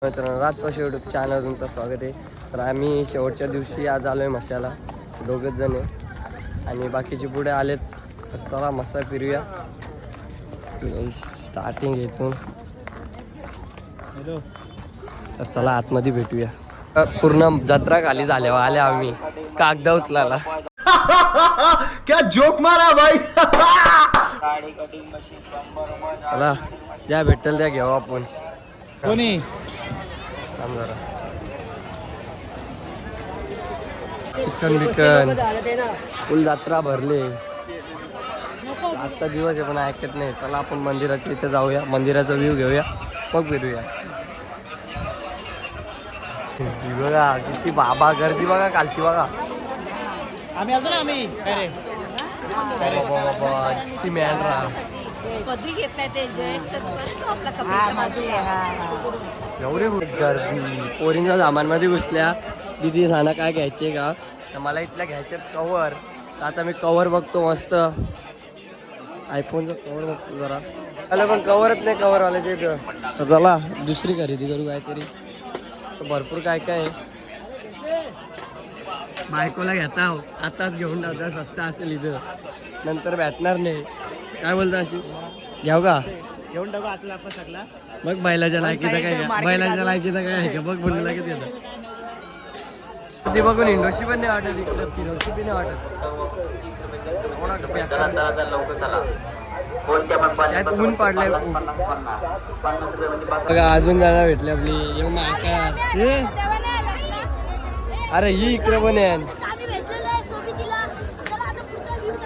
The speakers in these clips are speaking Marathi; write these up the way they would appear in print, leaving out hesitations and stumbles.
मित्रांनो, राजकोश यूट्यूब चॅनल तुमचं स्वागत आहे. तर आम्ही शेवटच्या दिवशी आज आलो आहे मशाला, दोघंच जण आहे आणि बाकीचे पुढे आलेत. तर चला मसा फिरूया. स्टार्टिंग इथून, तर चला आतमध्ये भेटूया. पूर्ण जत्रा खाली झाल्यावर आले आम्ही कागदा उचलायला. क्या जोक मारा भाई. चला ज्या भेटेल त्या घेऊ आपण. कोणी चिकन बिकन फुल जत्रा भरले. आजचा दिवस आहे पण ऐकत नाही. चला आपण मंदिराच्या इथे जाऊया, मंदिराचा व्ह्यू घेऊया, मग फिरूया. बघा किती बाबा गर्दी बघा, कालची बघा. आम्ही आलो ना आम्ही. बाबा किती मॅन्ड्रा कधी घेतलाय ते एवढे गर्दी. पोरींच्या सामानमध्ये घुसल्या. दिदी सांगा काय घ्यायचे का, तर मला इथल्या घ्यायचे कवर. तर आता मी कवर बघतो, मस्त आयफोनचं कवर बघतो जरा. मला पण कवरच नाही कवरवाल्याचे इथं. तर चला दुसरी खरेदी करू काहीतरी. तर भरपूर काय काय आहे. बायकोला घेता आताच घेऊन टाका, स्वस्त असेल इथं, नंतर भेटणार नाही. काय बोलता अशी घ्याव का? घेऊन टाकू आतला आपण सगळा. बघ बैलाच्या लायकीचा काय का, बैलाच्या लायकीचा काय आहे का बघ. बोलू लागत येतं ती बघून इंडोशी पण नाही वाटत, इकडं फिरोशी बी नाही वाटत. ऊन पाडलाय बघा. अजून जागा भेटली आपली. येऊन ऐका. अरे ही इकडे पण आहे.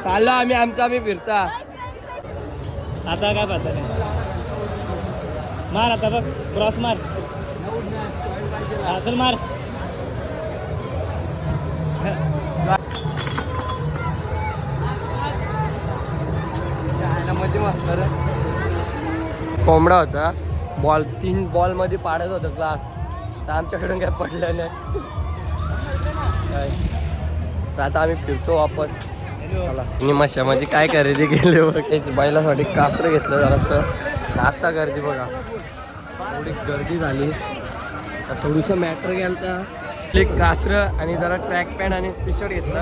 चाललो आम्ही आम्ही फिरता. आता काय पडत नाही. मार आता बघ, क्रॉस मार. चल मार. मध्ये मस्त कोंबडा होता. बॉल 3 बॉल मध्ये पाडत होतं क्लास. तर आमच्याकडून काय पडलं नाही. तर आता आम्ही फिरतो वापस. चला निमाशामध्ये काय खरेदी केली बघ. तेच बैलासाठी कासरं घेतलं जरासं. आता गर्दी बघा, थोडी गर्दी झाली. तर थोडंसं मॅटर गेलं तर एक कासरं आणि जरा ट्रॅक पॅन्ट आणि टी शर्ट घेतलं.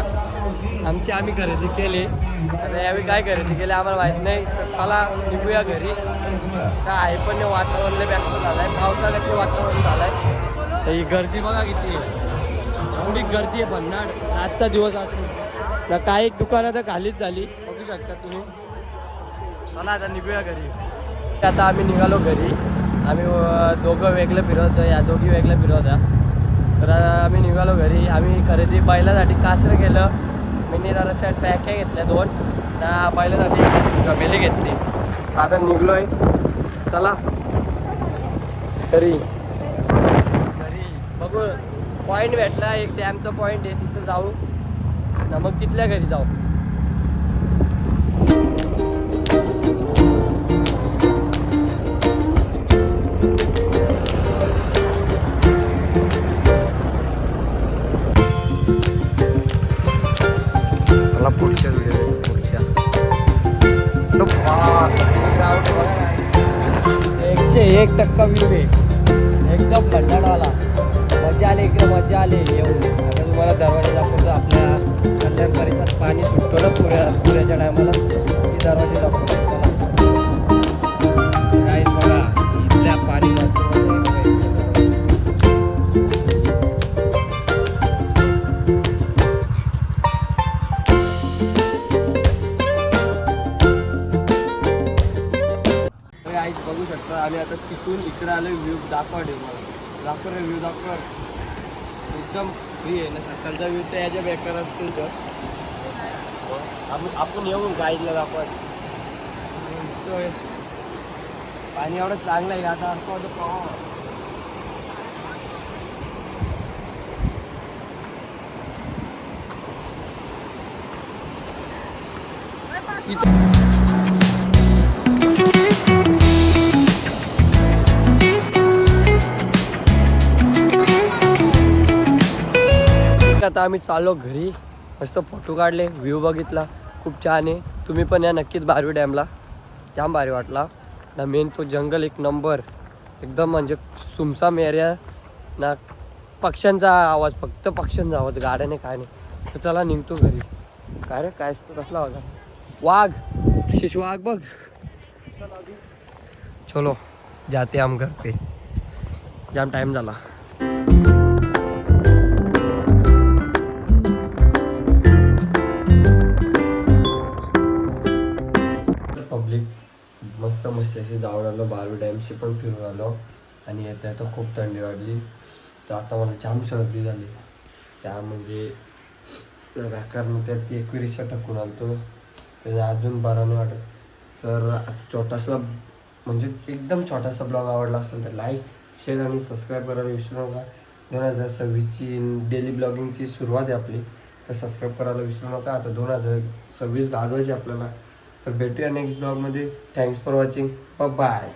आम्ही खरेदी केली. आणि यावेळी काय खरेदी केली आम्हाला माहीत नाही. तर चला निघूया घरी. काय आहे पण वातावरण व्यस्त झालं आहे, पावसाळ्याचं वातावरण झालं आहे. तर ही गर्दी बघा किती आहे. एवढी गर्दी आहे भन्नाट आजचा दिवस असून. ना काही दुकानं तर खालीच झाली, बघू शकता तुम्ही. चला आता निघूया घरी. आता आम्ही निघालो घरी. आम्ही दोघं वेगळं फिरवतो, या दोघी वेगळं फिरवत्या. तर आम्ही निघालो घरी. आम्ही खरेदी बैलासाठी कासरं केलं. मी जराशा ट्रॅक्या घेतल्या 2. त्या बैलासाठी गमेली घेतली. आता निघलोय. चला घरी बघू. पॉईंट भेटला एक डॅमचा पॉईंट आहे, तिथं जाऊ ना, मग तिथल्या घरी जाऊ. चला पुढच्या व्हिडिओ. पुढच्या 101% व्ह्यू आहे, एकदम भंडारवाला. मजा आली इकडे, मजा आली येऊन. आता तुम्हाला दरवाजा दाखवतो. आपल्या कल्याण परिसरात पाणी सुटतो ना पुऱ्याच्या टायमाला, की दरवाजा दाखवतो. चला काहीच बघा इथल्या पाणी बघू शकता. आम्ही आता तिथून इकडे आलो. व्ह्यू दाखवा व्ह्यू दाखवा. एकदम फ्री आहे ना. सकाळचा व्ह्यू तर याच्या बेकार असतील. तर आपण येऊ गाईडला दाखवा. पाणी एवढं चांगलं आहे का आता असं वाटतं आता आम्ही चाललो घरी. मस्त फोटो काढले, व्ह्यू बघितला, खूप छान आहे. तुम्ही पण या नक्कीच बारवी डॅमला, जाम भारी वाटला ना. मेन तो जंगल एक नंबर, एकदम म्हणजे सुमसाम एरिया ना. पक्ष्यांचा आवाज, फक्त पक्ष्यांचा आवाज, गाड्याने काय नाही. तर चला निघतो घरी. काय रे काय कसला होता वाघ, शिशु वाघ बघ. चलो जाते हम घर पे, जाम टाइम झाला. पब्लिक मस्त अशी जाऊन आलो, बारवी डॅमशी पण फिरून आलो. आणि येता येता खूप थंडी वाढली. तर आता मला जाम सर्दी झाली. त्या म्हणजे व्याकरण त्यात ती एकविरीच्या टाकून आलतो, त्याचा अजून बरा नाही वाटत. तर आता छोटासा म्हणजे एकदम छोटासा ब्लॉग आवडला असेल तर लाईक, शेअर आणि सबस्क्राईब करायला विसरू नका. 2026ची डेली ब्लॉगिंगची सुरुवात आहे आपली, तर सबस्क्राईब करायला विसरू नका. आता 2026 गाजवायची आपल्याला. तर भेटूया नेक्स्ट ब्लॉगमध्ये. Thanks for watching. बाय.